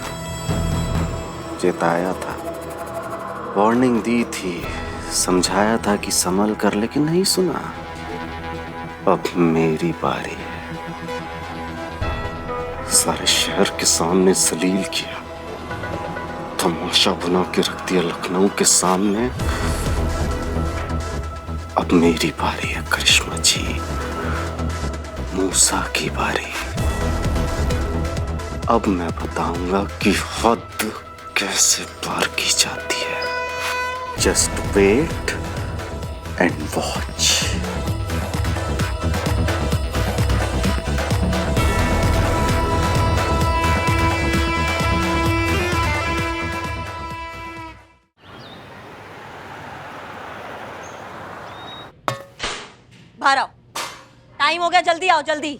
चेताया था, वार्निंग दी थी, समझाया था कि संभल कर, लेकिन नहीं सुना। अब मेरी बारी है। सारे शहर के सामने जलील किया, तमाशा बना के रख दिया लखनऊ के सामने। अब मेरी बारी है करिश्मा जी, मूसा की बारी। अब मैं बताऊंगा कि हद कैसे पार की जाती है। Just wait and watch. बाहर आओ, टाइम हो गया, जल्दी आओ जल्दी।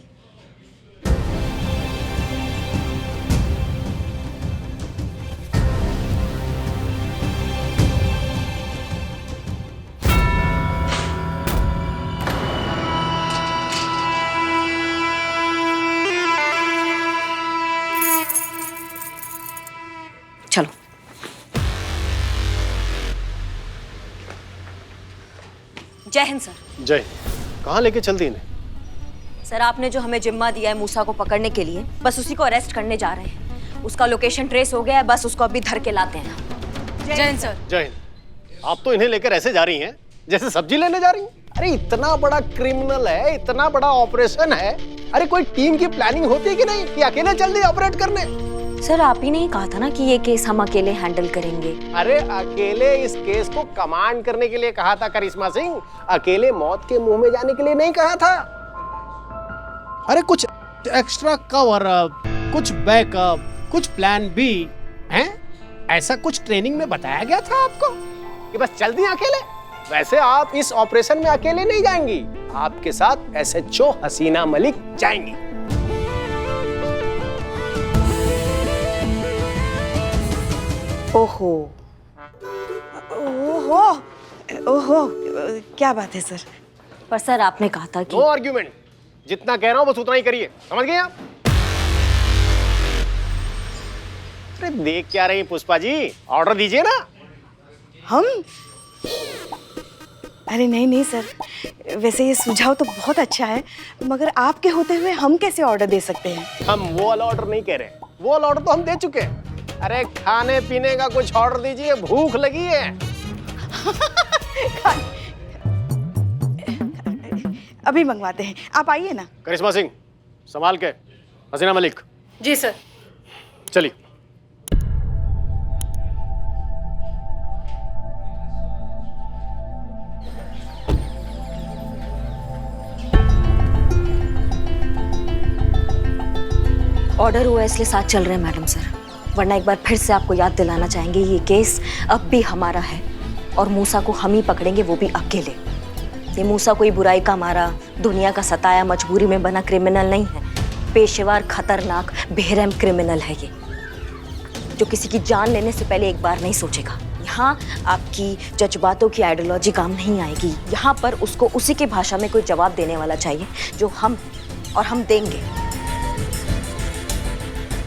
चलो। जय हिंद सर। जय। कहाँ लेके चलती इन्हें? सर आपने जो हमें जिम्मा दिया है मूसा को पकड़ने के लिए, बस उसी को अरेस्ट करने जा रहे हैं। उसका लोकेशन ट्रेस हो गया है, बस उसको अभी धर के लाते हैं। जय हिंद सर। जय हिंद। आप तो इन्हें लेकर ऐसे जा रही हैं जैसे सब्जी लेने जा रही हैं। अरे इतना बड़ा क्रिमिनल है, इतना बड़ा ऑपरेशन है, अरे कोई टीम की प्लानिंग होती है कि नहीं कि अकेले चल दी ऑपरेट करने? सर आप ही ने कहा था ना कि ये केस हम अकेले हैंडल करेंगे। अरे अकेले इस केस को कमांड करने के लिए कहा था करिश्मा सिंह, अकेले मौत के मुंह में जाने के लिए नहीं कहा था। अरे कुछ एक्स्ट्रा कवर अप, कुछ बैकअप, कुछ प्लान बी हैं? ऐसा कुछ ट्रेनिंग में बताया गया था आपको कि बस चल दी अकेले? वैसे आप इस ऑपरेशन में अकेले नहीं जाएंगी, आपके साथ एसएचओ हसीना मलिक जाएंगी। ओहो ओहो, ओहो, क्या बात है सर? पर सर आपने कहा था कि नो आर्ग्यूमेंट, जितना कह रहा हूं बस उतना ही करिए, समझ गए आप? अरे देख क्या रही पुष्पा जी, ऑर्डर दीजिए ना। हम? अरे नहीं नहीं सर, वैसे ये सुझाव तो बहुत अच्छा है, मगर आपके होते हुए हम कैसे ऑर्डर दे सकते हैं? हम वो वाला ऑर्डर नहीं कह रहे, वो वाला ऑर्डर तो हम दे चुके हैं। अरे खाने पीने का कुछ ऑर्डर दीजिए, भूख लगी है। अभी मंगवाते हैं, आप आइए ना। करिश्मा सिंह संभाल के, हसीना मलिक। जी सर। चलिए। ऑर्डर हुआ है इसलिए साथ चल रहे हैं मैडम सर, वरना एक बार फिर से आपको याद दिलाना चाहेंगे ये केस अब भी हमारा है और मूसा को हम ही पकड़ेंगे, वो भी अकेले। ये मूसा कोई बुराई का मारा, दुनिया का सताया, मजबूरी में बना क्रिमिनल नहीं है, पेशेवर, खतरनाक, बेरहम क्रिमिनल है ये, जो किसी की जान लेने से पहले एक बार नहीं सोचेगा। यहाँ आपकी जज्बातों की आइडियोलॉजी काम नहीं आएगी, यहाँ पर उसको उसी की भाषा में कोई जवाब देने वाला चाहिए जो हम, और हम देंगे।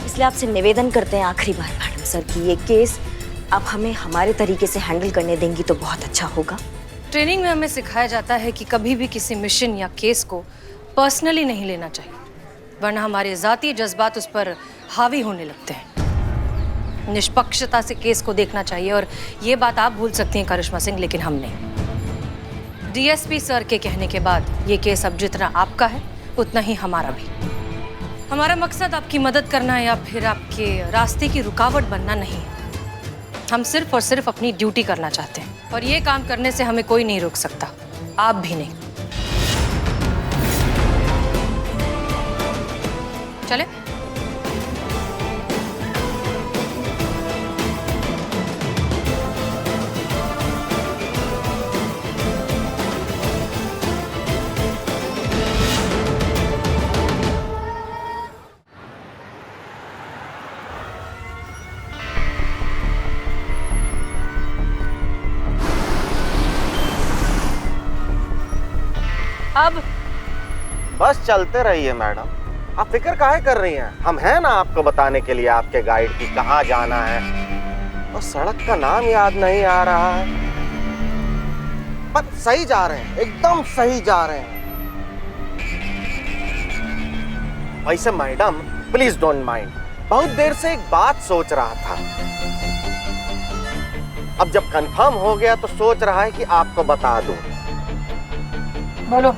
इसलिए आपसे निवेदन करते हैं आखिरी बार मैडम सर कि ये केस आप हमें हमारे तरीके से हैंडल करने देंगी तो बहुत अच्छा होगा। ट्रेनिंग में हमें सिखाया जाता है कि कभी भी किसी मिशन या केस को पर्सनली नहीं लेना चाहिए, वरना हमारे ज़ाती जज्बात उस पर हावी होने लगते हैं। निष्पक्षता से केस को देखना चाहिए, और ये बात आप भूल सकती हैं करिश्मा सिंह, लेकिन हम नहीं। डीएसपी सर के कहने के बाद ये केस अब जितना आपका है उतना ही हमारा भी। हमारा मकसद आपकी मदद करना या फिर आपके रास्ते की रुकावट बनना नहीं है। हम सिर्फ और सिर्फ अपनी ड्यूटी करना चाहते हैं, और ये काम करने से हमें कोई नहीं रोक सकता, आप भी नहीं। चले? अब बस चलते रहिए मैडम, आप फिक्र काहे कर रही हैं? हम हैं ना आपको बताने के लिए आपके गाइड की कहाँ जाना है। और सड़क का नाम याद नहीं आ रहा है, पर सही जा रहे हैं, एकदम सही जा रहे हैं। वैसे मैडम प्लीज डोंट माइंड, बहुत देर से एक बात सोच रहा था, अब जब कंफर्म हो गया तो सोच रहा है कि आपको बता दूं। बोलो।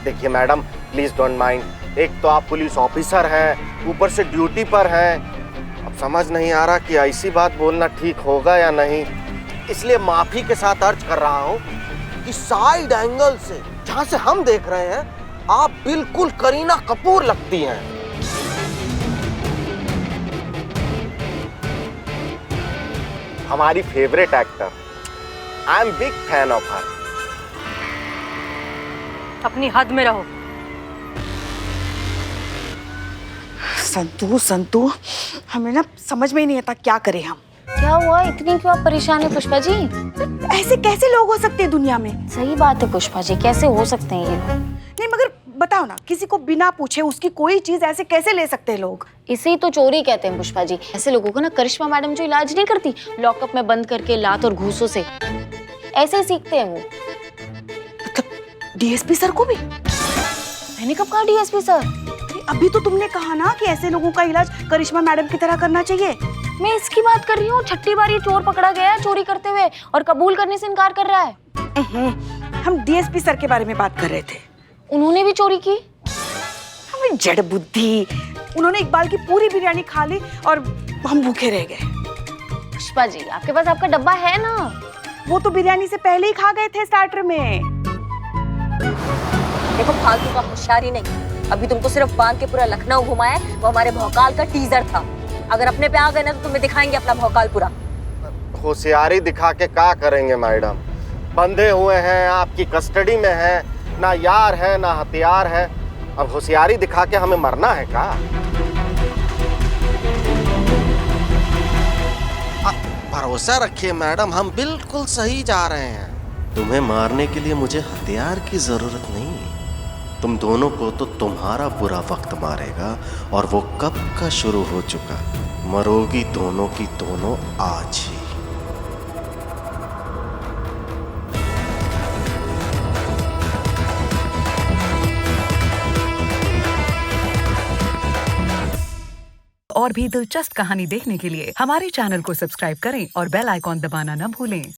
देखिए मैडम प्लीज डोंट माइंड, एक तो आप पुलिस ऑफिसर हैं, ऊपर से ड्यूटी पर हैं, अब समझ नहीं आ रहा कि ऐसी बात बोलना ठीक होगा या नहीं, इसलिए माफी के साथ अर्ज कर रहा हूं कि साइड एंगल से जहां से हम देख रहे हैं आप बिल्कुल करीना कपूर लगती हैं। हमारी favourite actor, I am big fan of her. अपनी हद में रहो। संतू संतू, हमें ना समझ में ही नहीं आता क्या करें हम। क्या हुआ, इतनी क्यों आप परेशान है पुष्पा जी? ऐसे कैसे लोग हो सकते हैं दुनिया में? सही बात है पुष्पा जी, कैसे हो सकते हैं ये लोग? नहीं मगर बताओ ना, किसी को बिना पूछे उसकी कोई चीज ऐसे कैसे ले सकते हैं लोग? इसे ही तो चोरी कहते हैं पुष्पा जी। ऐसे लोगों को ना करिश्मा मैडम जो इलाज नहीं करती लॉकअप में बंद करके लात और घूसों से, ऐसे ही सीखते हैं वो। डीएसपी सर को भी? मैंने कब कहा डीएसपी सर? अभी तो तुमने कहा ना कि ऐसे लोगों का इलाज करिश्मा मैडम की तरह करना चाहिए। मैं इसकी बात कर रही हूँ। छठी बार ये चोर पकड़ा गया है चोरी करते हुए और कबूल करने से इनकार कर रहा है। हम डीएसपी सर के बारे में बात कर रहे थे। उन्होंने भी चोरी की? हमें जड़ बुद्धि, उन्होंने इकबाल की पूरी बिरयानी खा ली और हम भूखे रह गए। पुष्पा जी आपके पास आपका डब्बा है ना? वो तो बिरयानी से पहले ही खा गए थे स्टार्टर में। देखो फालतू का होशियारी नहीं, अभी तुमको सिर्फ बांध के पूरा लखनऊ घुमाया, वो हमारे भौकाल का टीजर था। अगर अपने पे आ गए ना तो तुम्हें दिखाएंगे अपना भौकाल पूरा। होशियारी दिखा के क्या करेंगे मैडम, बंधे हुए हैं, आपकी कस्टडी में हैं, ना यार है ना हथियार है, अब होशियारी दिखा के हमें मरना है क्या? भरोसा रखिए मैडम, हम बिल्कुल सही जा रहे हैं। तुम्हें मारने के लिए मुझे हथियार की जरूरत नहीं। तुम दोनों को तो तुम्हारा बुरा वक्त मारेगा, और वो कब का शुरू हो चुका। मरोगी दोनों की दोनों आज ही। और भी दिलचस्प कहानी देखने के लिए हमारे चैनल को सब्सक्राइब करें और बेल आइकॉन दबाना न भूलें।